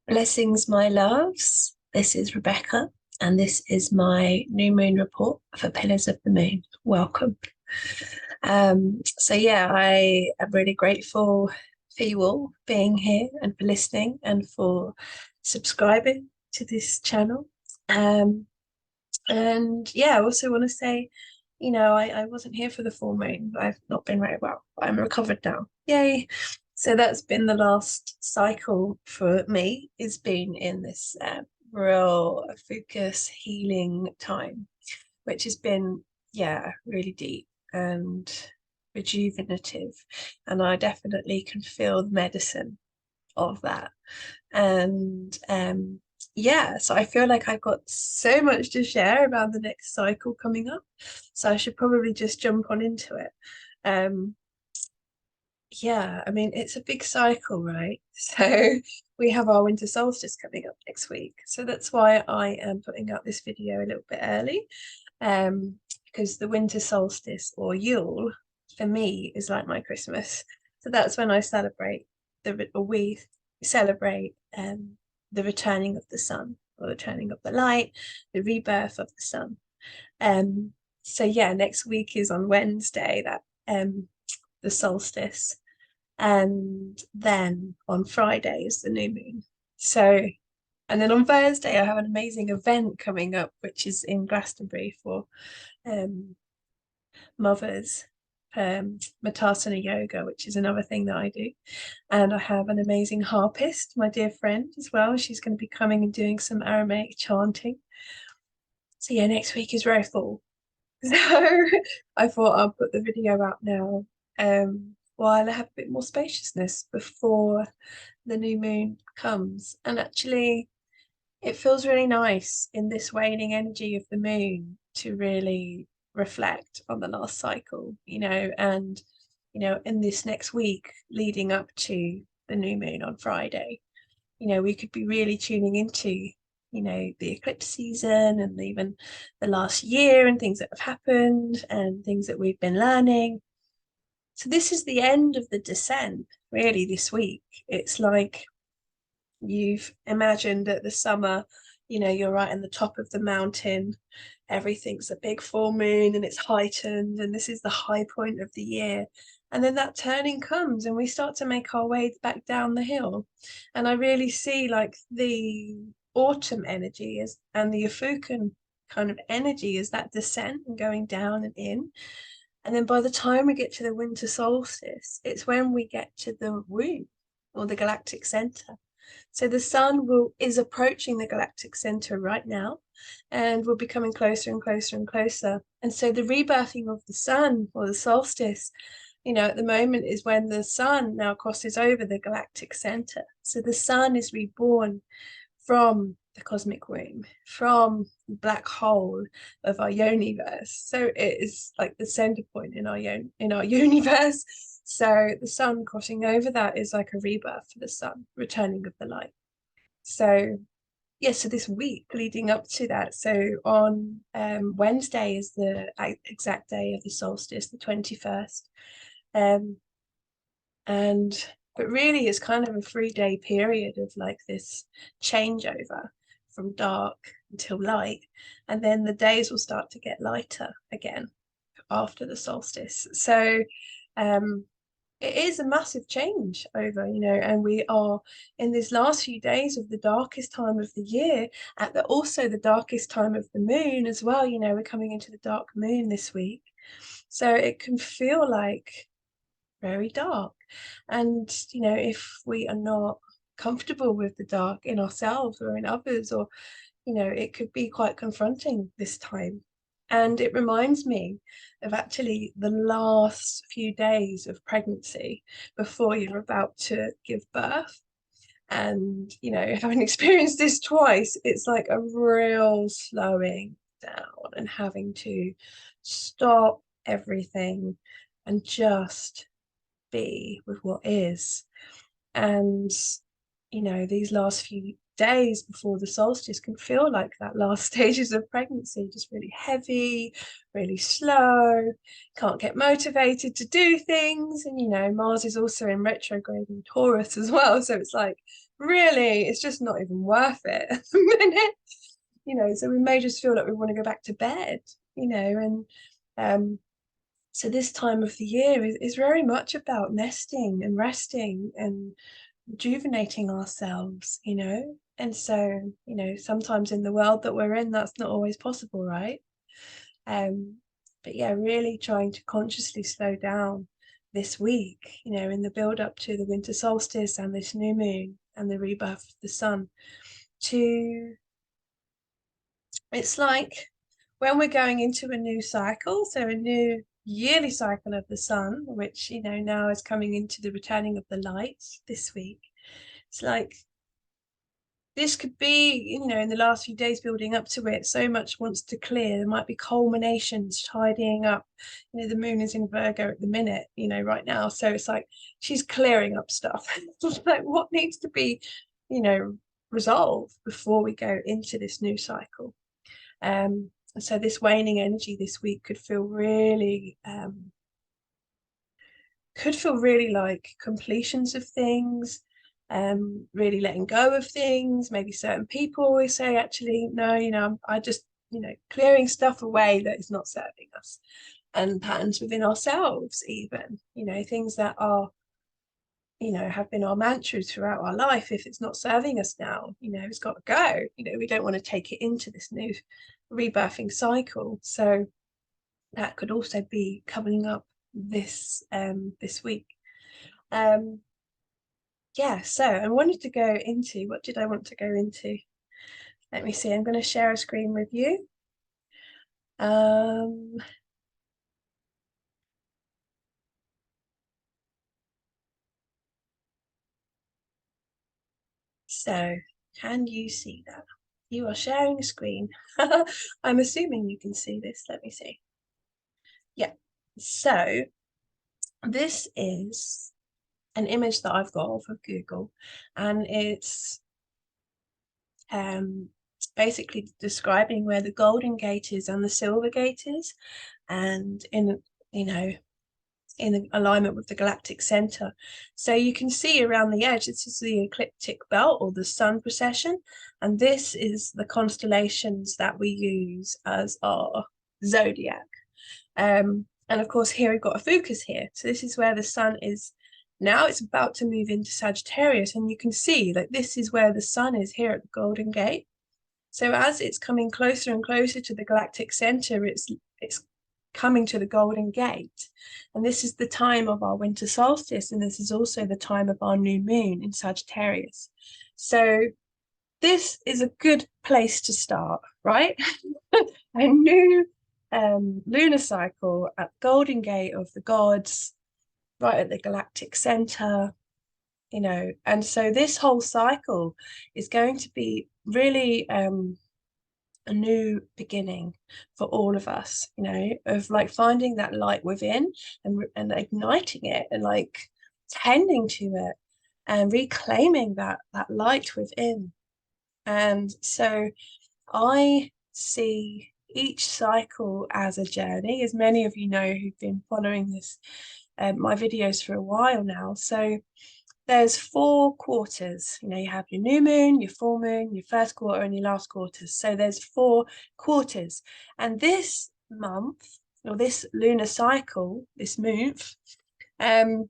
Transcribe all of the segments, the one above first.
Blessings, my loves. This is Rebecca, and this is my new moon report for Pillars of the Moon. Welcome. I am really grateful for you all being here and for listening and for subscribing to this channel. I also want to say, I wasn't here for the full moon. I've not been very well. I'm recovered now. Yay. So that's been the last cycle for me, is been in this real focus healing time, which has been, really deep and rejuvenative. And I definitely can feel the medicine of that. So I feel like I've got so much to share about the next cycle coming up. So I should probably just jump on into it. Um, I mean, it's a big cycle, right? So we have our winter solstice coming up next week. So that's why I am putting out this video a little bit early. Because the winter solstice, or Yule, for me is like my Christmas. So that's when I celebrate we celebrate the returning of the sun, or the turning of the light, the rebirth of the sun. Next week is on Wednesday, that the solstice, and then on Friday is the new moon. And then on Thursday I have an amazing event coming up, which is in Glastonbury for mothers, Matasana yoga, which is another thing that I do. And I have an amazing harpist, my dear friend, as well. She's going to be coming and doing some Aramaic chanting. So yeah, next week is very full. So I thought I'll put the video out now, while I have a bit more spaciousness before the new moon comes. And actually, it feels really nice in this waning energy of the moon to really reflect on the last cycle, and in this next week leading up to the new moon on Friday, we could be really tuning into, the eclipse season, and even the last year, and things that have happened and things that we've been learning. So this is the end of the descent, really, this week. It's like you've imagined that the summer, you're right in the top of the mountain, everything's a big full moon and it's heightened, and this is the high point of the year. And then that turning comes and we start to make our way back down the hill. And I really see like the autumn energy is, and the Ofucan kind of energy is that descent and going down and in. And then by the time we get to the winter solstice, it's when we get to the womb, or the galactic center. So the sun is approaching the galactic center right now, and will be coming closer and closer and closer. And so the rebirthing of the sun, or the solstice, at the moment, is when the sun now crosses over the galactic center. So the sun is reborn from the cosmic womb, from the black hole of our universe. So it is like the center point in our universe. So the sun crossing over that is like a rebirth for the sun, returning of the light. So so this week leading up to that, so on Wednesday is the exact day of the solstice, the 21st. But really it's kind of a 3-day period of like this changeover from dark until light, and then the days will start to get lighter again after the solstice. So it is a massive change over, and we are in these last few days of the darkest time of the year, at also the darkest time of the moon as well. We're coming into the dark moon this week, so it can feel like very dark. And if we are not comfortable with the dark in ourselves or in others, or it could be quite confronting this time. And it reminds me of actually the last few days of pregnancy before you're about to give birth. And having experienced this twice, it's like a real slowing down and having to stop everything and just be with what is. And these last few days before the solstice can feel like that last stages of pregnancy, just really heavy, really slow, can't get motivated to do things. And Mars is also in retrograde in Taurus as well, so it's like really, it's just not even worth it at the minute. So we may just feel like we want to go back to bed, and so this time of the year is very much about nesting and resting and rejuvenating ourselves, and so, sometimes in the world that we're in, that's not always possible, right? um but yeah, really trying to consciously slow down this week, in the build up to the winter solstice and this new moon and the rebirth of the sun. To It's like when we're going into a new cycle, so a new yearly cycle of the sun, which, now is coming into the returning of the light this week. It's like this could be, in the last few days building up to it, so much wants to clear. There might be culminations, tidying up. The moon is in Virgo at the minute, right now. So it's like she's clearing up stuff. Like what needs to be, you know, resolved before we go into this new cycle. So this waning energy this week could feel really like completions of things, really letting go of things. Maybe certain people always say, actually, no, I just, clearing stuff away that is not serving us, and patterns within ourselves, even, things that are, have been our mantras throughout our life. If it's not serving us now, it's got to go. We don't want to take it into this new rebirthing cycle. So that could also be coming up this week. Yeah, so I wanted to go into, what did I want to go into? Let me see, I'm going to share a screen with you. So can you see that? You are sharing a screen. I'm assuming you can see this. Let me see. Yeah, so this is an image that I've got off of Google, and it's basically describing where the Golden Gate is and the Silver Gate is, and in alignment with the galactic center. So you can see around the edge, this is the ecliptic belt or the sun precession, and this is the constellations that we use as our zodiac. And of course, here we've got a focus here. So this is where the sun is now. It's about to move into Sagittarius, and you can see that this is where the sun is here at the Golden Gate. So as it's coming closer and closer to the galactic center, it's coming to the Golden Gate. And this is the time of our winter solstice, and this is also the time of our new moon in Sagittarius. So this is a good place to start, right? A new lunar cycle at Golden Gate of the gods, right at the galactic center, and so this whole cycle is going to be really a new beginning for all of us, of like finding that light within and igniting it and like tending to it and reclaiming that light within. And so I see each cycle as a journey, as many of you know who've been following this my videos for a while now. So there's 4 quarters. You have your new moon, your full moon, your first quarter, and your last quarter. So there's 4 quarters. And this month, or this lunar cycle, this month, and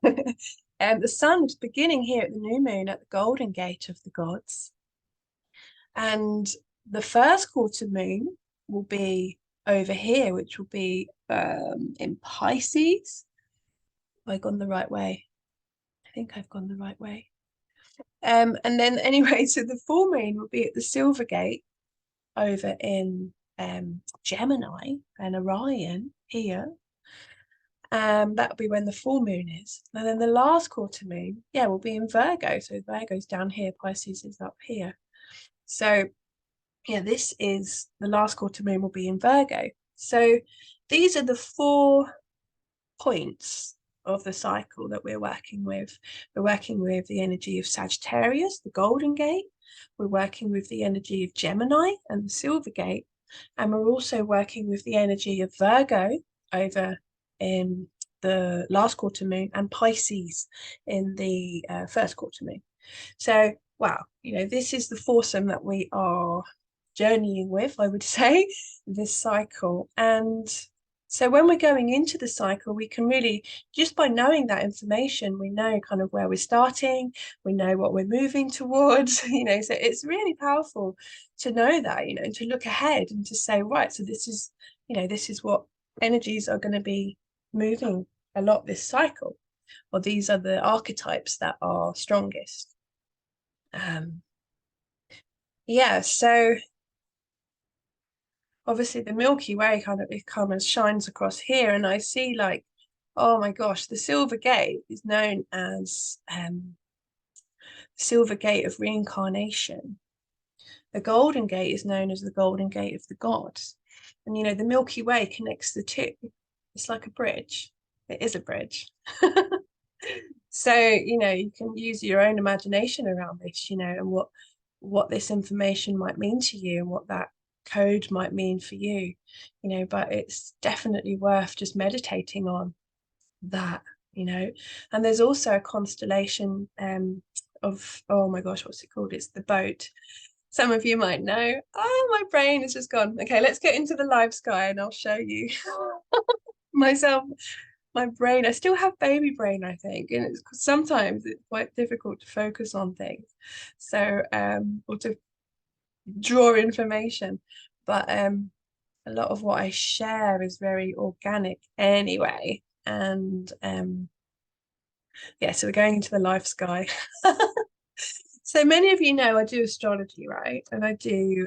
the sun is beginning here at the new moon at the Golden Gate of the gods. And the first quarter moon will be over here, which will be in Pisces. Have I gone the right way? I think I've gone the right way. And then anyway, so the full moon will be at the Silver Gate over in Gemini and Orion here. That'll be when the full moon is. And then the last quarter moon, yeah, will be in Virgo. So Virgo's down here, Pisces is up here. So yeah, this is the last quarter moon will be in Virgo. So these are the 4 points of the cycle that we're working with. We're working with the energy of Sagittarius, the Golden Gate. We're working with the energy of Gemini and the Silver Gate. And we're also working with the energy of Virgo over in the last quarter moon and Pisces in the first quarter moon. So, wow, you know, this is the foursome that we are journeying with, I would say, this cycle. And so when we're going into the cycle, we can really, just by knowing that information, we know kind of where we're starting, we know what we're moving towards, you know, so it's really powerful to know that, you know, and to look ahead and to say, right, so this is, you know, this is what energies are going to be moving a lot this cycle, or these are the archetypes that are strongest. Yeah, so obviously the Milky Way kind of shines across here, and I see like, oh my gosh, the Silver Gate is known as Silver Gate of reincarnation. The Golden Gate is known as the Golden Gate of the gods. And you know, the Milky Way connects the two. It's like a bridge. It is a bridge. So, you know, you can use your own imagination around this, you know, and what this information might mean to you and what that code might mean for you, you know, but it's definitely worth just meditating on that, you know. And there's also a constellation of, oh my gosh, what's it called? It's the boat. Some of you might know. Oh, my brain has just gone. Okay, let's get into the live sky and I'll show you myself. My brain, I still have baby brain, I think, and sometimes it's quite difficult to focus on things, so or to draw information, but a lot of what I share is very organic anyway. And yeah, so we're going into the life sky. So many of you know I do astrology, right? And I do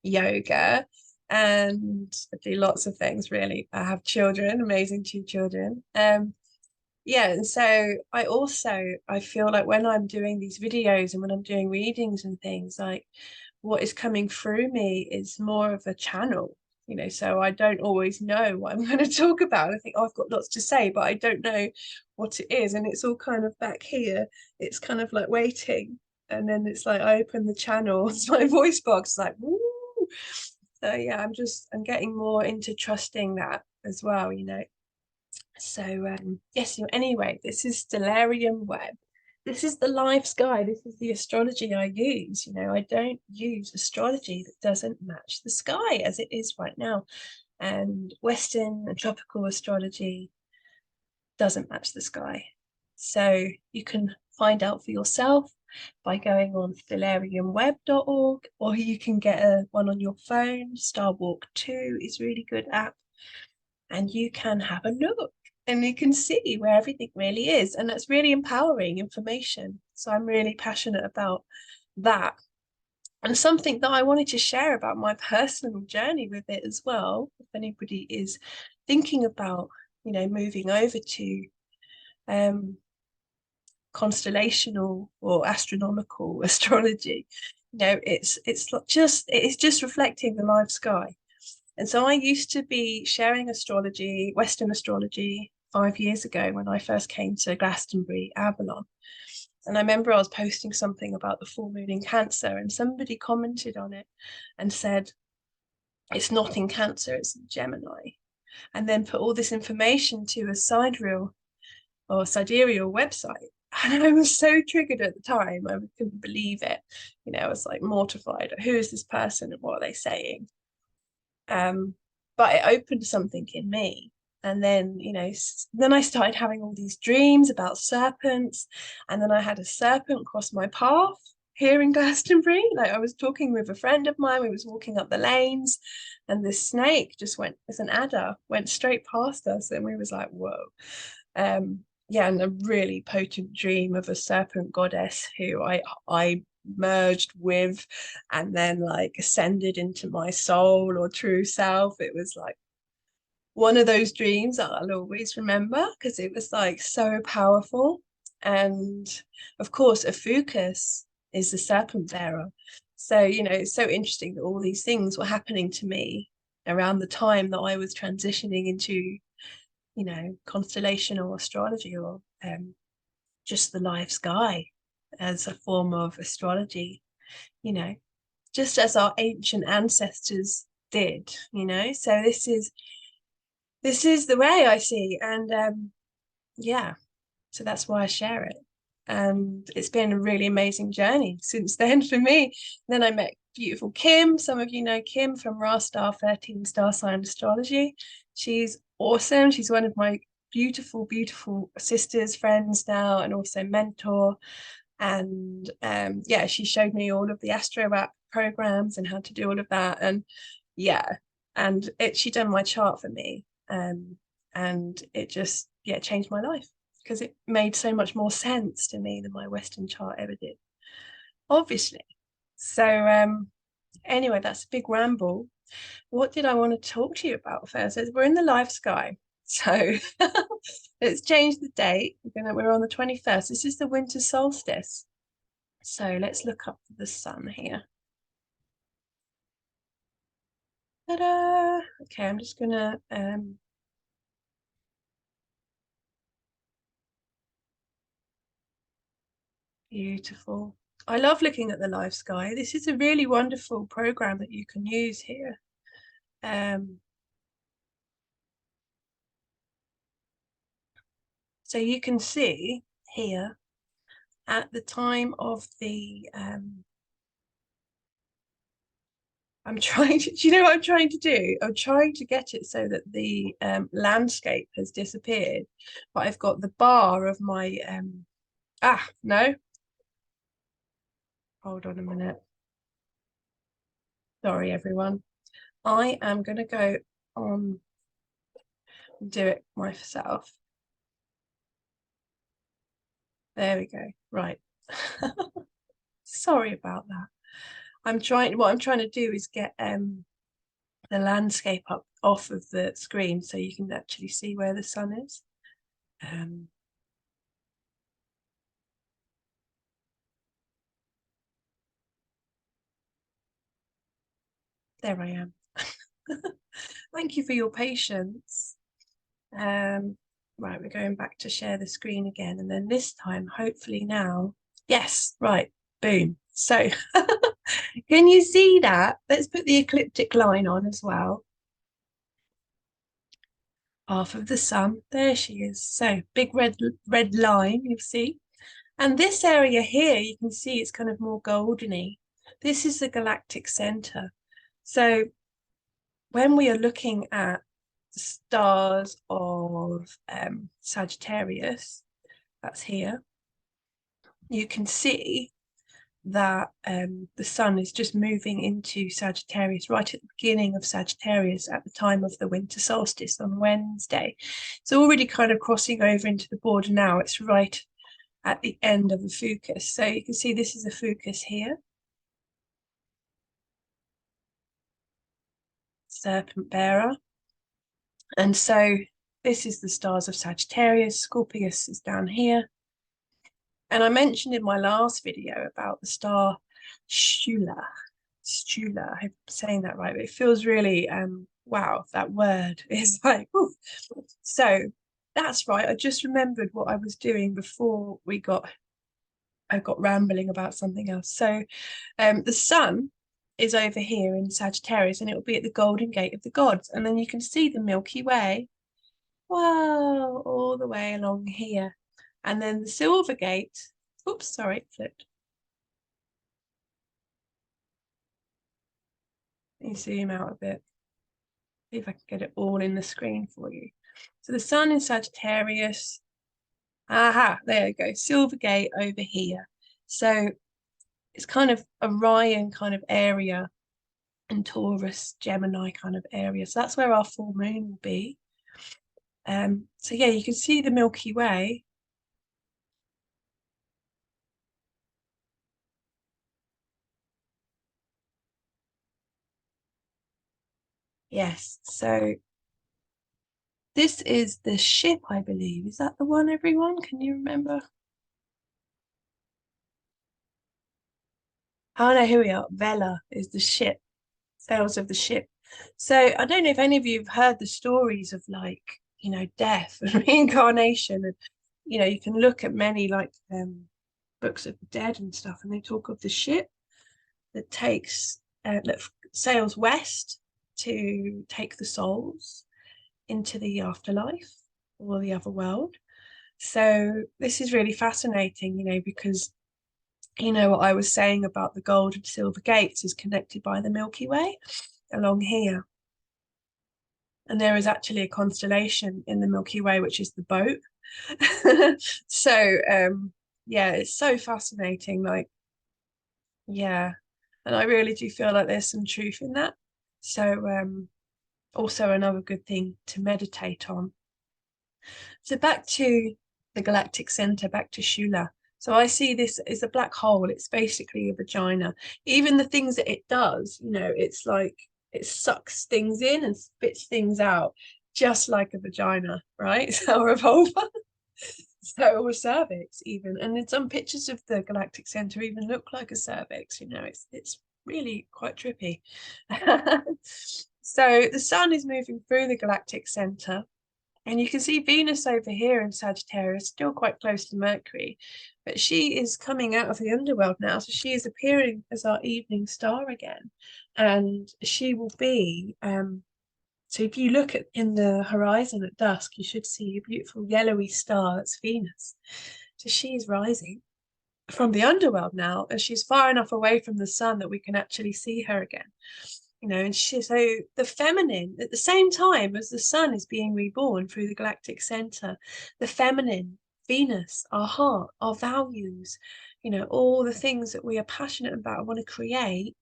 yoga, and I do lots of things really. I have children, amazing two children. Yeah, and so I feel like when I'm doing these videos and when I'm doing readings and things, like what is coming through me is more of a channel, you know, so I don't always know what I'm going to talk about. I think, oh, I've got lots to say, but I don't know what it is. And it's all kind of back here. It's kind of like waiting. And then it's like I open the channel, it's my voice box, like, woo. So yeah, I'm getting more into trusting that as well, you know. So yes, anyway, this is Stellarium Web. This is the live sky. This is the astrology I use. You know, I don't use astrology that doesn't match the sky as it is right now. And Western and tropical astrology doesn't match the sky. So you can find out for yourself by going on stellariumweb.org, or you can get one on your phone. Starwalk 2 is a really good app, and you can have a look and you can see where everything really is. And that's really empowering information. So I'm really passionate about that. And something that I wanted to share about my personal journey with it as well, if anybody is thinking about, you know, moving over to constellational or astronomical astrology, you know, it's just reflecting the live sky. And so I used to be sharing astrology, Western astrology, 5 years ago when I first came to Glastonbury, Avalon. And I remember I was posting something about the full moon in Cancer, and somebody commented on it and said, it's not in Cancer, it's in Gemini. And then put all this information to a sidereal or sidereal website. And I was so triggered at the time, I couldn't believe it. You know, I was like mortified. Who is this person and what are they saying? But it opened something in me. And then, you know, then I started having all these dreams about serpents. And then I had a serpent cross my path here in Glastonbury. Like I was talking with a friend of mine, we was walking up the lanes, and this snake just went, as an adder, went straight past us. And we was like, whoa. Yeah, and a really potent dream of a serpent goddess who I merged with and then like ascended into my soul or true self. It was like one of those dreams that I'll always remember because it was like so powerful. And of course, Ophiuchus is the serpent bearer. So, you know, it's so interesting that all these things were happening to me around the time that I was transitioning into, you know, constellation or astrology or just the live sky as a form of astrology, you know, just as our ancient ancestors did, you know. So this is the way I see, and yeah, so that's why I share it. and it's been a really amazing journey since then for me. Then I met beautiful Kim. Some of you know Kim from Ra Star 13 Star Sign Astrology. She's awesome. She's one of my beautiful, beautiful sisters, friends now, and also mentor. And yeah, she showed me all of the Astro app programs and how to do all of that. And yeah, and she done my chart for me. And it just, yeah, changed my life because it made so much more sense to me than my Western chart ever did, obviously. So anyway, that's a big ramble. What did I want to talk to you about first? We're in the live sky. So let's change the date. We're on the 21st. This is the winter solstice. So let's look up the sun here. Ta-da! Okay, I'm just gonna beautiful. I love looking at the live sky. This is a really wonderful program that you can use here. So you can see here at the time of the I'm trying to, do you know what I'm trying to do? I'm trying to get it so that the landscape has disappeared, but I've got the bar of my no, hold on a minute. Sorry, everyone. I am going to go on and do it myself. There we go. Right. Sorry about that. What I'm trying to do is get the landscape up off of the screen so you can actually see where the sun is. There I am. Thank you for your patience. Right, we're going back to share the screen again, and then this time, hopefully now, yes, right, boom. So can you see that? Let's put the ecliptic line on as well. Half of the sun, there she is. So big red line, you see. And this area here, you can see it's kind of more goldeny. This is the galactic center. So when we are looking at the stars of Sagittarius, that's here, you can see that the sun is just moving into Sagittarius right at the beginning of Sagittarius at the time of the winter solstice on Wednesday. It's already kind of crossing over into the border now. It's right at the end of the fucus. So you can see this is a fucus here. Serpent bearer. And so this is the stars of Sagittarius. Scorpius is down here. And I mentioned in my last video about the star Stula. Stula, I hope I'm saying that right, but it feels really, wow, that word is like, ooh. So that's right. I just remembered what I was doing before I got rambling about something else. So the sun is over here in Sagittarius, and it will be at the Golden Gate of the Gods. And then you can see the Milky Way, wow, all the way along here. And then the Silver Gate, oops, sorry, it flipped. Let me zoom out a bit. See if I can get it all in the screen for you. So the sun in Sagittarius. Aha, there you go. Silver Gate over here. So it's kind of Orion kind of area and Taurus, Gemini kind of area. So that's where our full moon will be. So yeah, you can see the Milky Way. Yes, so this is the ship, I believe. Is that the one, everyone? Can you remember? Oh no, here we are. Vela is the ship, sails of the ship. So I don't know if any of you have heard the stories of like, you know, death and reincarnation. And, you know, you can look at many like books of the dead and stuff, and they talk of the ship that takes that sails west to take the souls into the afterlife or the other world. So this is really fascinating, because what I was saying about the gold and silver gates is connected by the Milky Way along here. And there is actually a constellation in the Milky Way, which is the boat. So yeah, it's so fascinating. Like, yeah. And I really do feel like there's some truth in that. So also another good thing to meditate on. So back to the galactic center, back to Shula. So I see this as a black hole. It's basically a vagina. Even the things that it does, it's like it sucks things in and spits things out, just like a vagina, right? So a vulva. So a cervix even. And in some pictures of the galactic center even look like a cervix, it's really quite trippy. So the sun is moving through the galactic center. And you can see Venus over here in Sagittarius, still quite close to Mercury, but she is coming out of the underworld now. So she is appearing as our evening star again. And she will be, so if you look at in the horizon at dusk, you should see a beautiful yellowy star. That's Venus. So she is rising from the underworld now, and she's far enough away from the sun that we can actually see her again. And so the feminine, at the same time as the sun is being reborn through the galactic center, the feminine, Venus, our heart, our values, all the things that we are passionate about, want to create,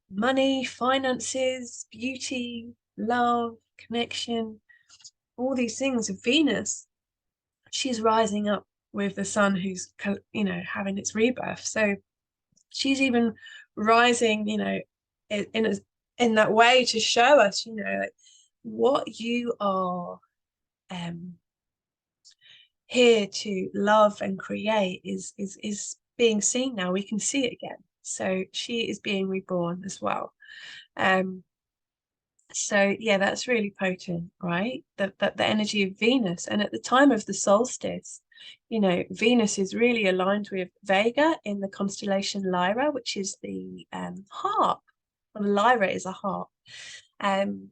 money, finances, beauty, love, connection, all these things of Venus, she's rising up with the sun who's, having its rebirth. So she's even rising, in that way to show us, like what you are here to love and create is being seen now. We can see it again. So she is being reborn as well. So yeah, that's really potent, right? That the energy of Venus. And at the time of the solstice, Venus is really aligned with Vega in the constellation Lyra, which is the harp. Well, Lyra is a harp. And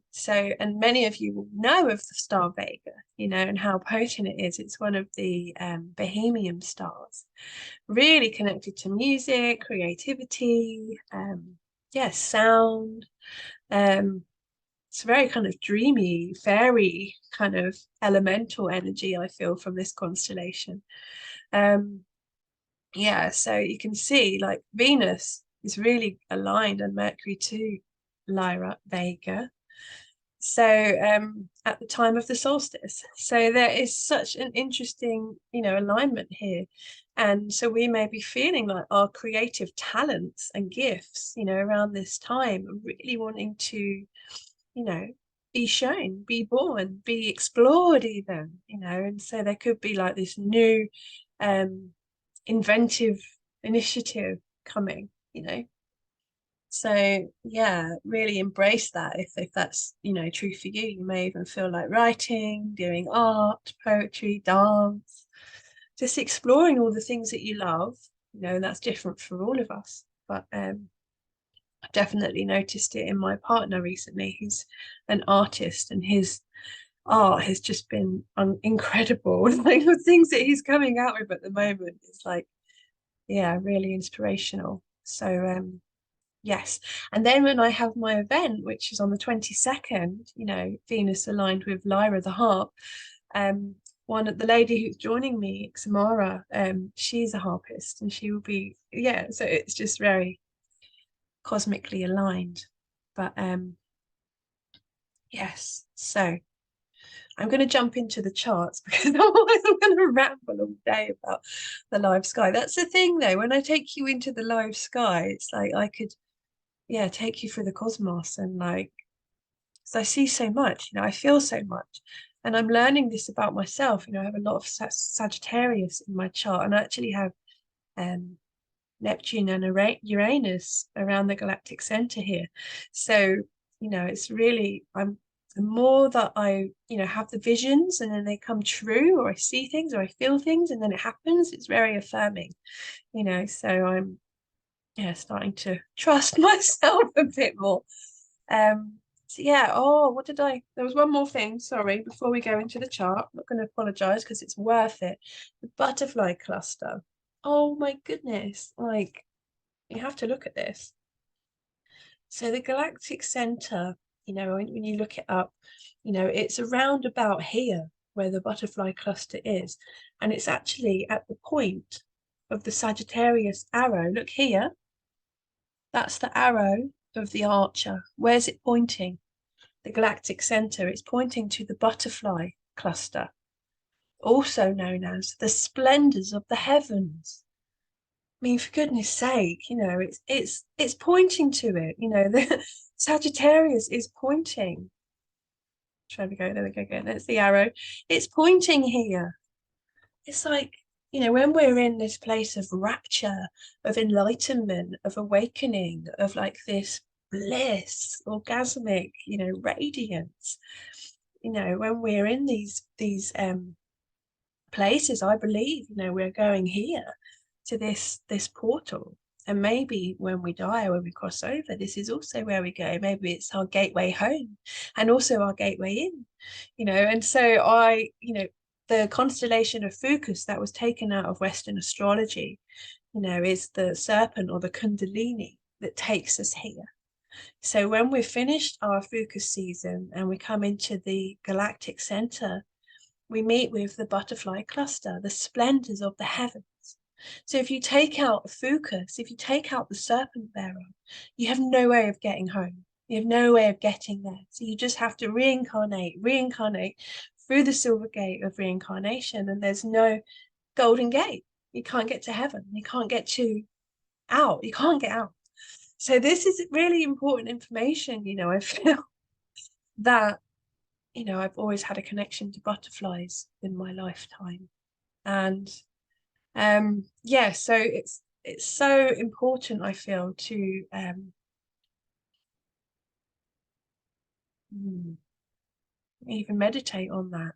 many of you will know of the star Vega, and how potent it is. It's one of the Bohemian stars, really connected to music, creativity, sound. It's very kind of dreamy, fairy kind of elemental energy I feel from this constellation. So you can see like Venus is really aligned and Mercury to Lyra Vega. So at the time of the solstice. So there is such an interesting, alignment here. And so we may be feeling like our creative talents and gifts, around this time, really wanting to be shown, be born, be explored even, and so there could be like this new inventive initiative coming, So yeah, really embrace that if that's, true for you. You may even feel like writing, doing art, poetry, dance, just exploring all the things that you love, and that's different for all of us. But I've definitely noticed it in my partner recently, who's an artist, and his art has just been incredible. Like the things that he's coming out with at the moment is like, yeah, really inspirational. So yes. And then when I have my event, which is on the 22nd, Venus aligned with Lyra the harp, the lady who's joining me, Samara, she's a harpist, and she will be, so it's just very cosmically aligned. But yes, so I'm going to jump into the charts because otherwise I'm going to ramble all day about the live sky. That's the thing though, when I take you into the live sky, it's like I could take you through the cosmos, and like, because I see so much, I feel so much, and I'm learning this about myself. I have a lot of Sagittarius in my chart, and I actually have Neptune and Uranus around the galactic center here. So, it's really, the more that I, have the visions and then they come true, or I see things or I feel things and then it happens, it's very affirming, so I'm starting to trust myself a bit more. So yeah, oh, what did I? There was one more thing, sorry, before we go into the chart. I'm not going to apologize because it's worth it. The butterfly cluster. Oh my goodness. Like, you have to look at this. So the galactic center, when you look it up, it's around about here where the butterfly cluster is. And it's actually at the point of the Sagittarius arrow. Look here. That's the arrow of the archer. Where's it pointing? The galactic center. It's pointing to the butterfly cluster, also known as the splendors of the heavens. I mean, for goodness sake, it's pointing to it. The Sagittarius is pointing. There we go. There we go. Again. That's the arrow. It's pointing here. It's like, when we're in this place of rapture, of enlightenment, of awakening, of like this bliss, orgasmic, radiance. When we're in these places, I believe, we're going here to this portal. And maybe when we die or when we cross over, this is also where we go. Maybe it's our gateway home and also our gateway in, and so the constellation of Fucus that was taken out of Western astrology, is the serpent or the Kundalini that takes us here. So when we've finished our Fucus season and we come into the galactic center, we meet with the butterfly cluster, the splendors of the heavens. So if you take out Fucus, if you take out the serpent bearer, you have no way of getting home. You have no way of getting there. So you just have to reincarnate through the silver gate of reincarnation. And there's no golden gate. You can't get to heaven. You can't get out. You can't get out. So this is really important information. I feel that, I've always had a connection to butterflies in my lifetime. And yeah, so it's so important, I feel, to even meditate on that,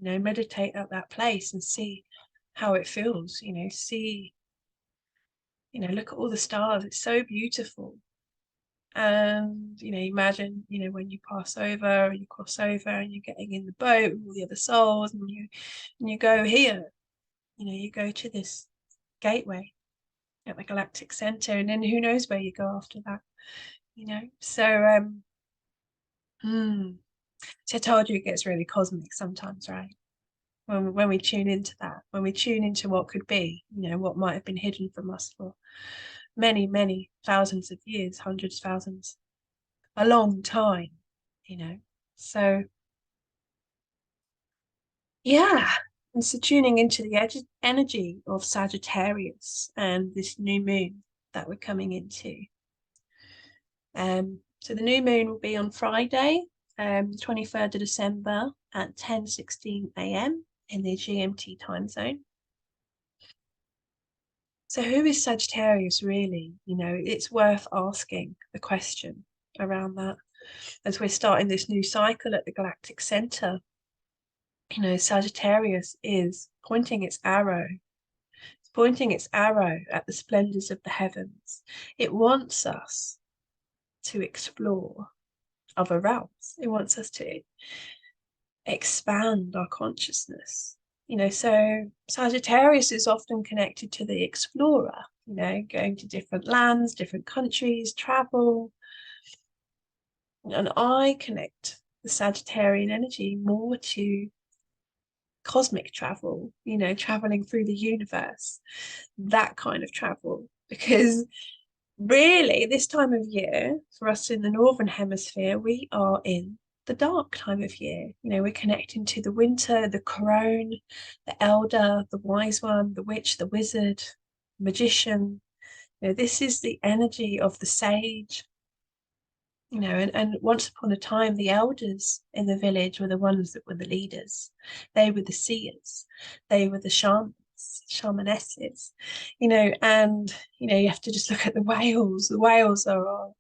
meditate at that place and see how it feels, see, look at all the stars. It's so beautiful. And imagine when you pass over or you cross over and you're getting in the boat with all the other souls, and you go here, you go to this gateway at the galactic center, and then who knows where you go after that. So so I told you it gets really cosmic sometimes, right? When we tune into that, when we tune into what could be, what might have been hidden from us for many, many thousands of years, hundreds, thousands, a long time, So yeah. And so tuning into the energy of Sagittarius and this new moon that we're coming into. So the new moon will be on Friday, 23rd of December at 10:16 a.m. in the GMT time zone. So who is Sagittarius really? It's worth asking the question around that as we're starting this new cycle at the galactic center. Sagittarius is pointing its arrow. It's pointing its arrow at the splendors of the heavens. It wants us to explore other realms. It wants us to expand our consciousness. So Sagittarius is often connected to the explorer, going to different lands, different countries, travel. And I connect the Sagittarian energy more to cosmic travel, traveling through the universe, that kind of travel. Because really, this time of year, for us in the Northern Hemisphere, we are in the dark time of year. We're connecting to the winter, the crone, the elder, the wise one, the witch, the wizard, magician. This is the energy of the sage. And once upon a time, the elders in the village were the ones that were the leaders. They were the seers. They were the shamans, shamanesses, and, you have to just look at the whales. The whales are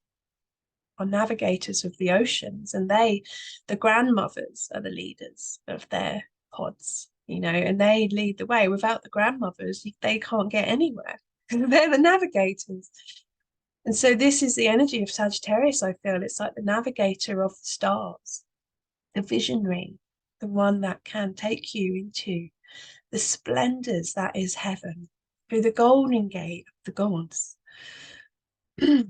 navigators of the oceans, and the grandmothers are the leaders of their pods, and they lead the way. Without the grandmothers, they can't get anywhere. They're the navigators. And so this is the energy of Sagittarius, I feel. It's like the navigator of the stars, the visionary, the one that can take you into the splendors that is heaven, through the golden gate of the gods. Yeah,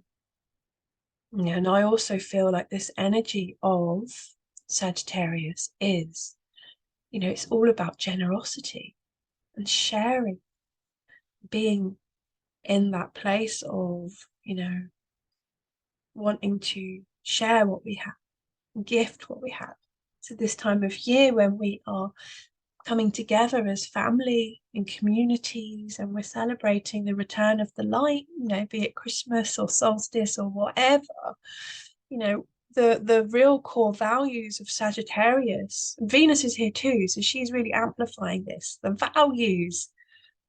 and I also feel like this energy of Sagittarius is, it's all about generosity and sharing, being in that place of, wanting to share what we have, gift what we have. So this time of year when we are coming together as family in communities and we're celebrating the return of the light, be it Christmas or solstice or whatever, the real core values of Sagittarius. Venus is here too, so she's really amplifying this. The values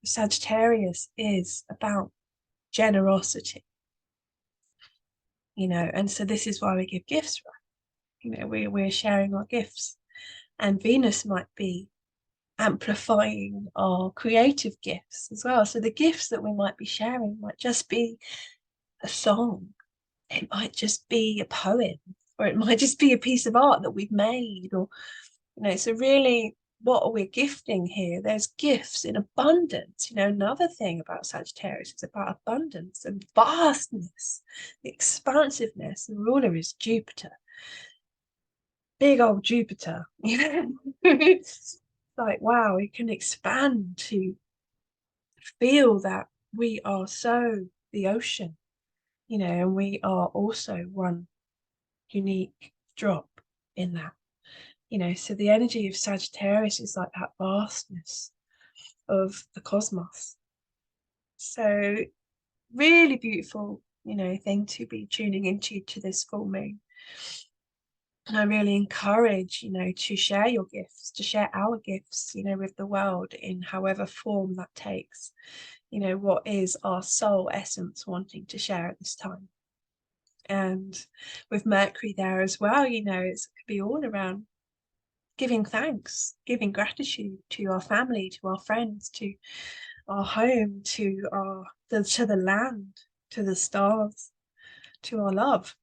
of Sagittarius is about generosity, and so this is why we give gifts, right? We're sharing our gifts, and Venus might be amplifying our creative gifts as well. So the gifts that we might be sharing might just be a song, it might just be a poem, or it might just be a piece of art that we've made, or so really what are we gifting here? There's gifts in abundance. Another thing about Sagittarius is about abundance and vastness, the expansiveness. The ruler is Jupiter, big old Jupiter. It's like, wow, we can expand to feel that we are so the ocean, and we are also one unique drop in that, so the energy of Sagittarius is like that vastness of the cosmos. So really beautiful, thing to be tuning into to this full moon. And I really encourage, to share your gifts, to share our gifts, with the world in however form that takes. What is our soul essence wanting to share at this time? And with Mercury there as well, it could be all around giving thanks, giving gratitude to our family, to our friends, to our home, to the land, to the stars, to our love,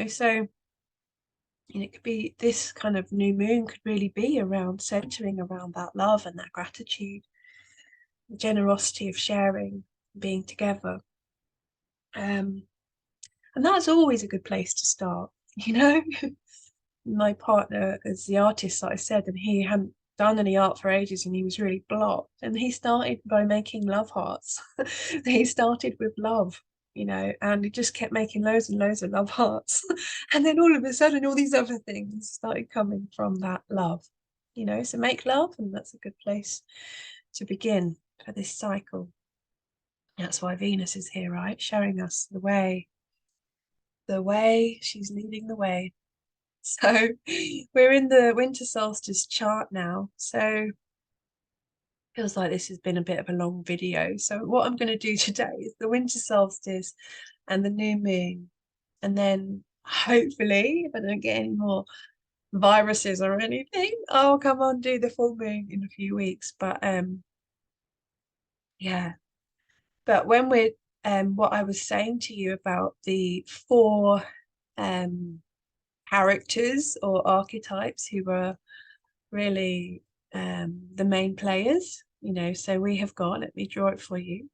so it could be this kind of new moon could really be around centering around that love and that gratitude, the generosity of sharing, being together. And that's always a good place to start. My partner is the artist that I said, and he hadn't done any art for ages and he was really blocked, and he started by making love hearts. He started with love, and he just kept making loads and loads of love hearts. And then all of a sudden all these other things started coming from that love, so make love, and that's a good place to begin for this cycle. That's why Venus is here, right, showing us the way she's leading the way. So we're in the winter solstice chart now, so feels like this has been a bit of a long video. So what I'm going to do today is the winter solstice and the new moon, and then hopefully, if I don't get any more viruses or anything, I'll come on do the full moon in a few weeks. But yeah, but when we're what I was saying to you about the 4 characters or archetypes who were really the main players, so we have got, let me draw it for you,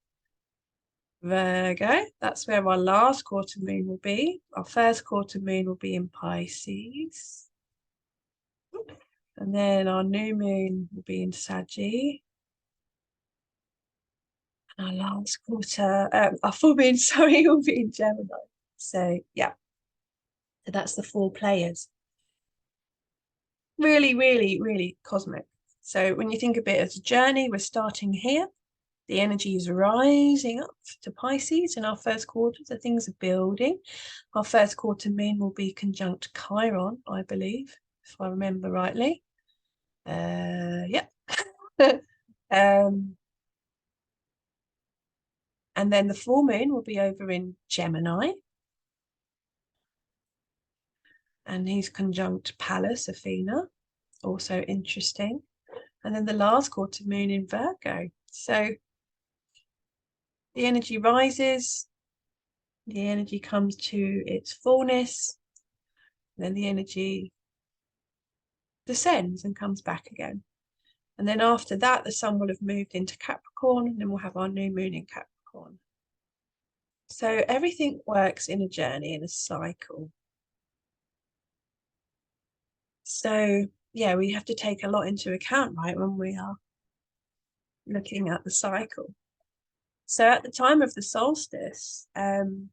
Virgo. That's where our last quarter moon will be. Our first quarter moon will be in Pisces, and then our new moon will be in Saggy, and our last quarter, our full moon, sorry, will be in Gemini. So yeah, so that's the 4 players. Really, really, really cosmic. So when you think of it as a journey, we're starting here. The energy is rising up to Pisces in our first quarter, so things are building. Our first quarter moon will be conjunct Chiron, I believe, if I remember rightly. Yeah. And then the full moon will be over in Gemini. And he's conjunct Pallas, Athena, also interesting. And then the last quarter moon in Virgo. So the energy rises, the energy comes to its fullness, then the energy descends and comes back again. And then after that, the sun will have moved into Capricorn, and then we'll have our new moon in Capricorn. So everything works in a journey, in a cycle. So yeah, we have to take a lot into account, right, when we are looking at the cycle. So at the time of the solstice, the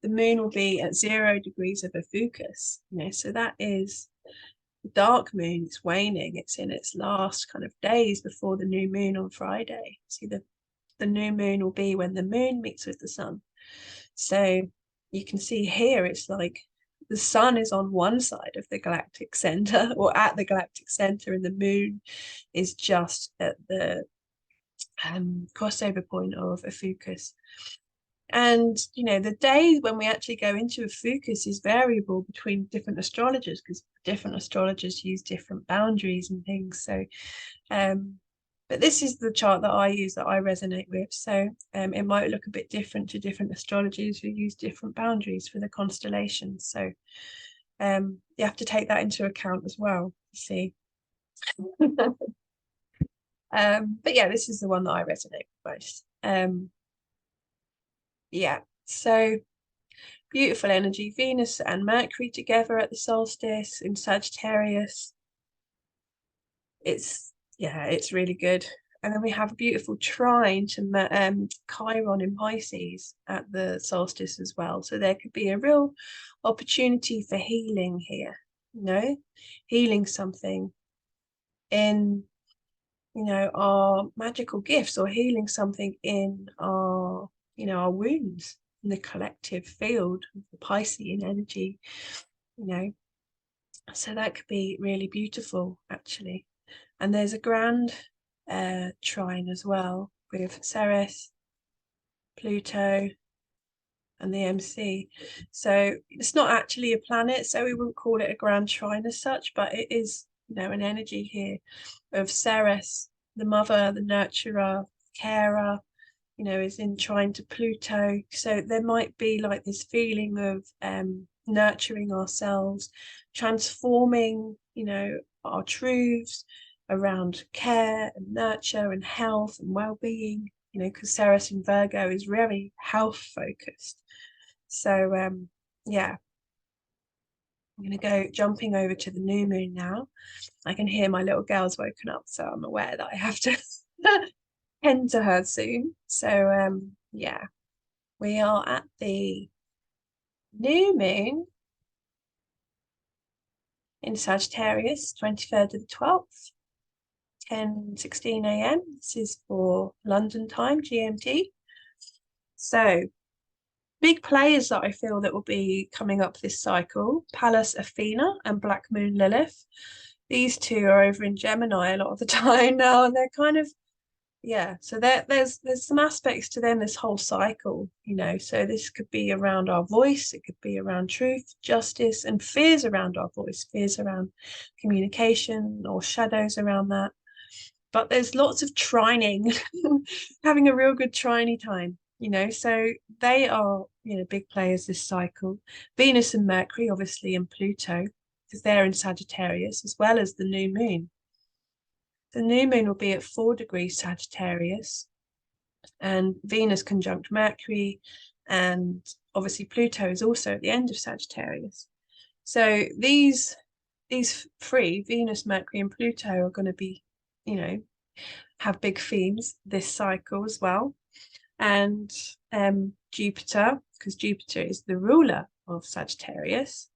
moon will be at 0 degrees of Ophiuchus, so that is the dark moon. It's waning, it's in its last kind of days before the new moon on Friday. See, the new moon will be when the moon meets with the sun. So you can see here, it's like the sun is on one side of the galactic center, or at the galactic center, and the moon is just at the crossover point of Ophiuchus. And the day when we actually go into Ophiuchus is variable between different astrologers, because different astrologers use different boundaries and things. So but this is the chart that I use, that I resonate with. So it might look a bit different to different astrologers who use different boundaries for the constellations. So you have to take that into account as well, you see. But yeah, this is the one that I resonate with most. Yeah, so beautiful energy. Venus and Mercury together at the solstice in Sagittarius. It's really good. And then we have a beautiful trine to Chiron in Pisces at the solstice as well. So there could be a real opportunity for healing here, healing something in, our magical gifts, or healing something in our, our wounds, in the collective field of the Piscean energy, So that could be really beautiful, actually. And there's a grand trine as well with Ceres, Pluto, and the MC. So it's not actually a planet, so we wouldn't call it a grand trine as such, but it is, an energy here of Ceres, the mother, the nurturer, carer, is in trine to Pluto. So there might be like this feeling of nurturing ourselves, transforming, our truths around care and nurture and health and well-being, because Ceres in Virgo is very health focused. So yeah, I'm going to go jumping over to the new moon now. I can hear my little girl's woken up, so I'm aware that I have to tend to her soon. So yeah, we are at the new moon in Sagittarius, 23rd to the 12th, 10:16 a.m. This is for London time, GMT. So big players that I feel that will be coming up this cycle: Pallas Athena and Black Moon Lilith. These two are over in Gemini a lot of the time now, and they're kind of, so there's some aspects to them this whole cycle, so this could be around our voice, it could be around truth, justice, and fears around our voice, fears around communication, or shadows around that. But there's lots of trining, having a real good triney time, so they are, big players this cycle. Venus and Mercury, obviously, and Pluto, because they're in Sagittarius, as well as the new moon. The new moon will be at 4 degrees Sagittarius, and Venus conjunct Mercury, and obviously Pluto is also at the end of Sagittarius. So these three, Venus, Mercury, and Pluto, are going to be, have big themes this cycle as well. And Jupiter, because Jupiter is the ruler of Sagittarius,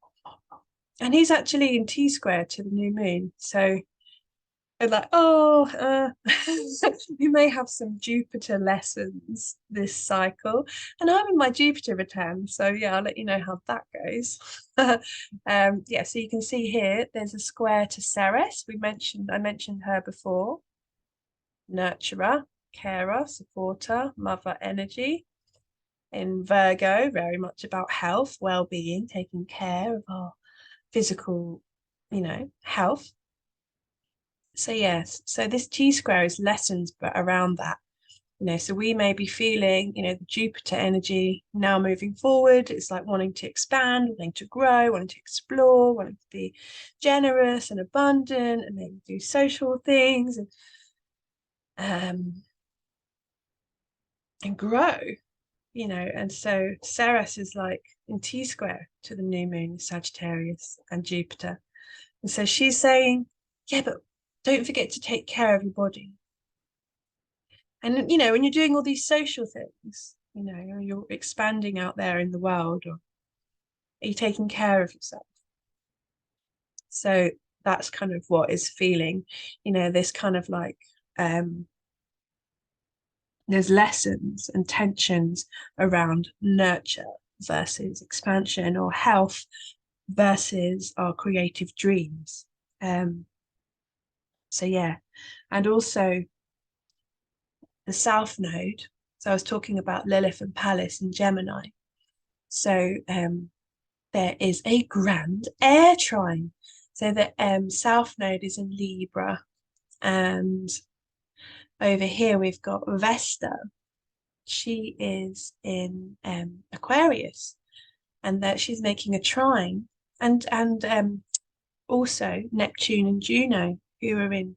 and he's actually in T-square to the new moon. So and like, we may have some Jupiter lessons this cycle, and I'm in my Jupiter return, so yeah, I'll let you know how that goes. Yeah, so you can see here there's a square to Ceres. I mentioned her before. Nurturer, carer, supporter, mother energy. In Virgo, very much about health, well-being, taking care of our physical, health. So yes, so this T-square is lessons, but around that, So we may be feeling, the Jupiter energy now moving forward. It's like wanting to expand, wanting to grow, wanting to explore, wanting to be generous and abundant, and maybe do social things and grow, And so Ceres is like in T-square to the new moon, Sagittarius and Jupiter. And so she's saying, yeah, but don't forget to take care of your body. And, when you're doing all these social things, you're expanding out there in the world, or are you taking care of yourself? So that's kind of what is feeling, this kind of like, there's lessons and tensions around nurture versus expansion, or health versus our creative dreams. So yeah, and also the South Node. So I was talking about Lilith and Pallas in Gemini. So there is a grand air trine. So the South Node is in Libra, and over here we've got Vesta. She is in Aquarius, and that she's making a trine, and also Neptune and Juno, who are in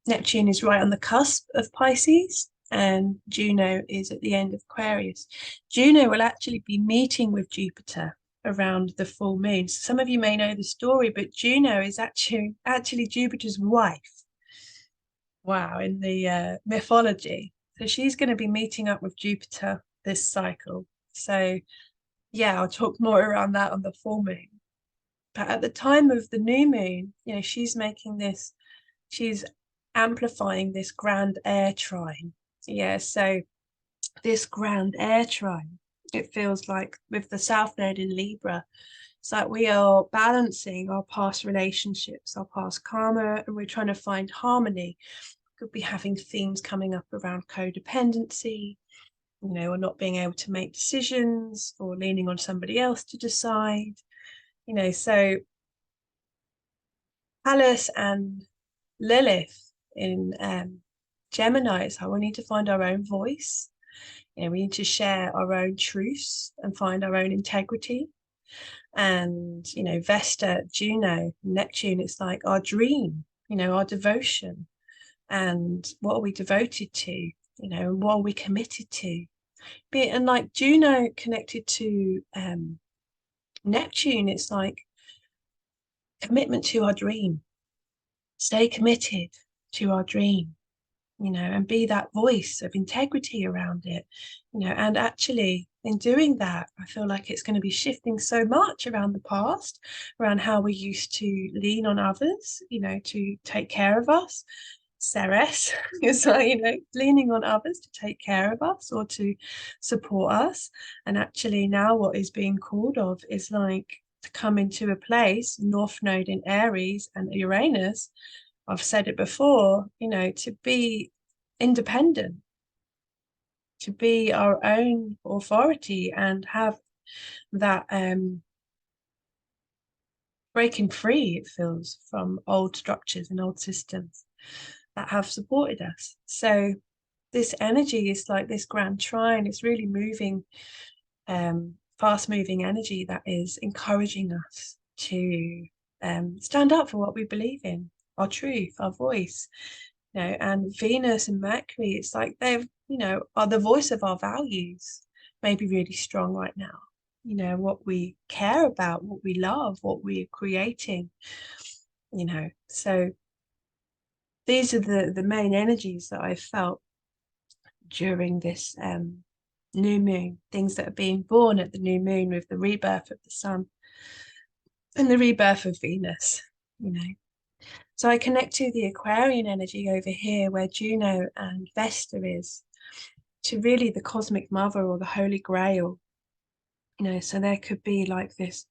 Neptune is right on the cusp of Pisces, and Juno is at the end of Aquarius. Juno will actually be meeting with Jupiter around the full moon. So some of you may know the story, but Juno is actually Jupiter's wife. Wow, in the mythology. So she's going to be meeting up with Jupiter this cycle. So yeah, I'll talk more around that on the full moon. But at the time of the new moon, she's amplifying this grand air trine. Yeah, so this grand air trine, it feels like with the South Node in Libra, it's like we are balancing our past relationships, our past karma, and we're trying to find harmony. Could be having themes coming up around codependency, or not being able to make decisions, or leaning on somebody else to decide, so Pallas and Lilith in Gemini is how we need to find our own voice. We need to share our own truths and find our own integrity. And, Vesta, Juno, Neptune, it's like our dream, our devotion. And what are we devoted to, and what are we committed to? And like Juno connected to Neptune, it's like commitment to our dream. Stay committed to our dream, and be that voice of integrity around it, and actually in doing that, I feel like it's going to be shifting so much around the past, around how we used to lean on others, to take care of us. Ceres is like, leaning on others to take care of us or to support us. And actually now what is being called of is like to come into a place, North Node in Aries and Uranus, I've said it before, to be independent, to be our own authority and have that breaking free, it feels, from old structures and old systems that have supported us. So this energy is like this grand trine. It's really moving, fast moving energy that is encouraging us to stand up for what we believe in, our truth, our voice. And Venus and Mercury, it's like they've, are the voice of our values, maybe really strong right now. What we care about, what we love, what we're creating, so these are the main energies that I felt during this new moon, things that are being born at the new moon with the rebirth of the sun and the rebirth of Venus, So I connect to the Aquarian energy over here where Juno and Vesta is, to really the cosmic mother or the Holy Grail, so there could be like this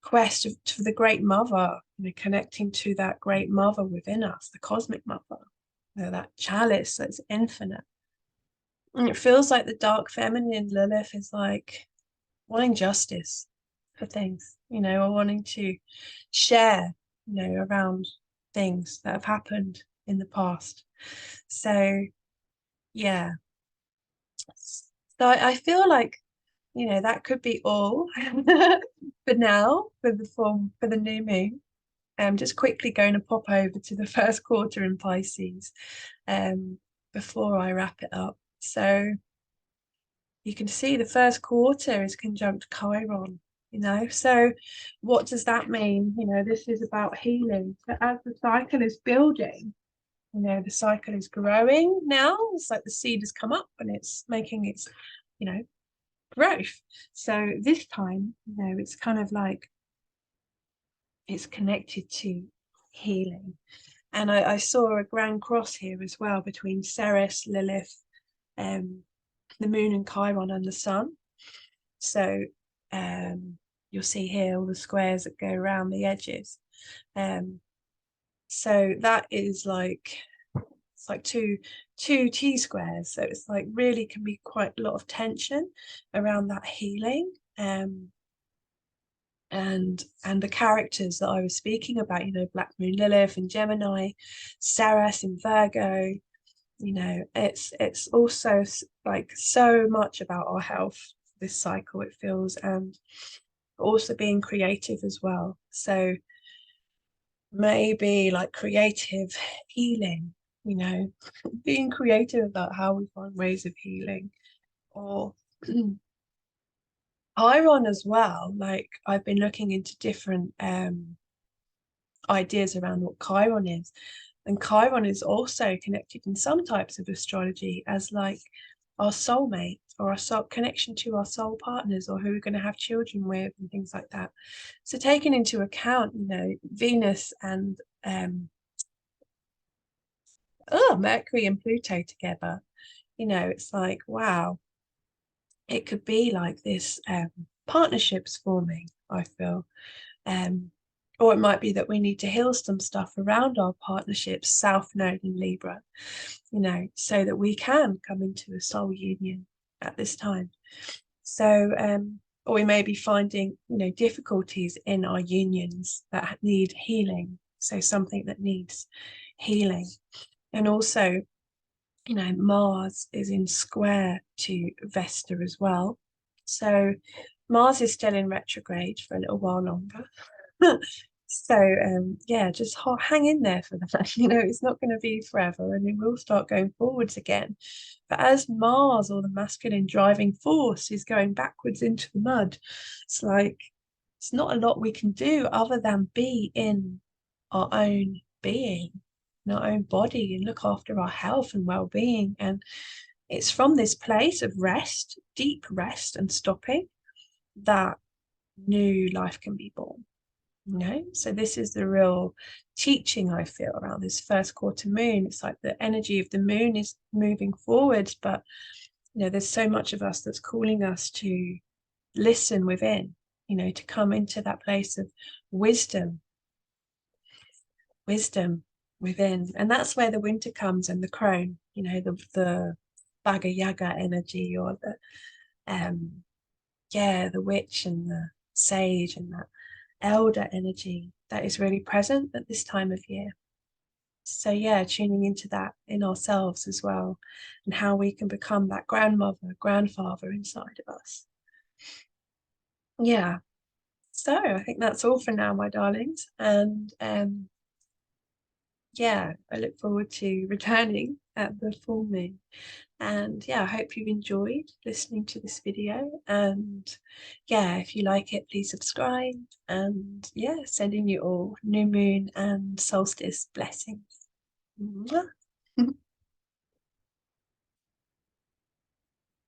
quest for the great mother, connecting to that great mother within us, the cosmic mother, that chalice that's infinite. And it feels like the dark feminine Lilith is like wanting justice for things, or wanting to share, around things that have happened in the past. So yeah. So I feel like, that could be all for now for the new moon. I'm just quickly going to pop over to the first quarter in Pisces um, before I wrap it up. So you can see the first quarter is conjunct Chiron, So what does that mean? This is about healing. So as the cycle is building, the cycle is growing now. It's like the seed has come up and it's making its, you know, growth. So this time, it's kind of like it's connected to healing. And I saw a grand cross here as well between Ceres, Lilith, um, the moon and Chiron and the sun. So you'll see here all the squares that go around the edges. So that is like, it's like two T-squares. So it's like really can be quite a lot of tension around that healing. And the characters that I was speaking about, Black Moon Lilith and Gemini, Ceres in Virgo, it's also like so much about our health this cycle, it feels, and also being creative as well. So maybe like creative healing, being creative about how we find ways of healing, or Chiron as well. Like I've been looking into different ideas around what Chiron is. And Chiron is also connected in some types of astrology as like our soulmate or our soul connection to our soul partners or who we're going to have children with and things like that. So taking into account, Venus and Mercury and Pluto together, it's like, wow, it could be like this partnerships forming, I feel. Or it might be that we need to heal some stuff around our partnerships, South Node and Libra, so that we can come into a soul union at this time. So, or we may be finding, difficulties in our unions that need healing. So something that needs healing. And also, Mars is in square to Vesta as well. So Mars is still in retrograde for a little while longer. So yeah, just hang in there for that. It's not going to be forever, and it will start going forwards again. But as Mars, or the masculine driving force, is going backwards into the mud, it's like it's not a lot we can do other than be in our own being, in our own body, and look after our health and well-being. And it's from this place of rest, deep rest and stopping, that new life can be born. So this is the real teaching I feel around this first quarter moon. It's like the energy of the moon is moving forward, but there's so much of us that's calling us to listen within, to come into that place of wisdom within. And that's where the winter comes, and the crone, the Bhagavad Yaga energy, or the witch and the sage and that elder energy that is really present at this time of year. So yeah, tuning into that in ourselves as well, and how we can become that grandmother, grandfather inside of us. Yeah. So I think that's all for now, my darlings. And yeah, I look forward to returning at the full moon. And yeah, I hope you've enjoyed listening to this video. And yeah, if you like it, please subscribe. And yeah, sending you all new moon and solstice blessings. Mwah.